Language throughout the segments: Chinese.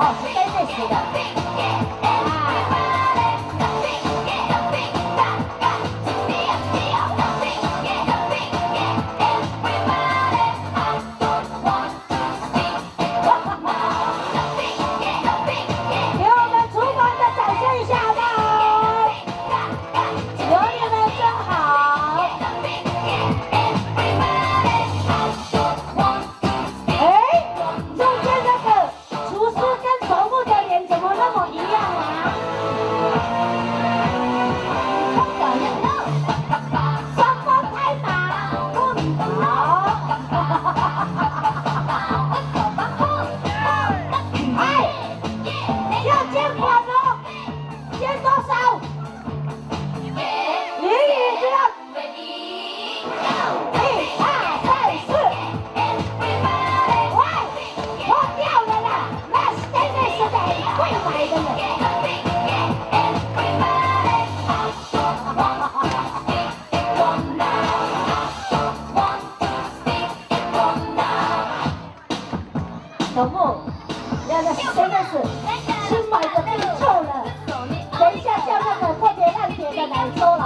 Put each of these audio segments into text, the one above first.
哦，是 Dennis 的。给我们厨房的掌声一下好不好？有你们真好。哎，中间那个厨师跟头目的脸怎么那么一样啊？双胞胎吧？好。哎，要捐款哦，捐多少？淋雨不要。1、2、3、4。喂，脱掉了啦，那是Dennis的，会买的呢。头目，那个Dennis新买的变臭了，等一下叫那个特别烂铁的来收了。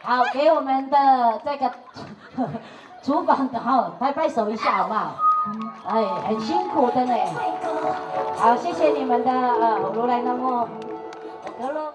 好，给我们的这个厨房的好，拍拍手一下好不好？哎，很辛苦的呢。好，谢谢你们的如来那么格罗。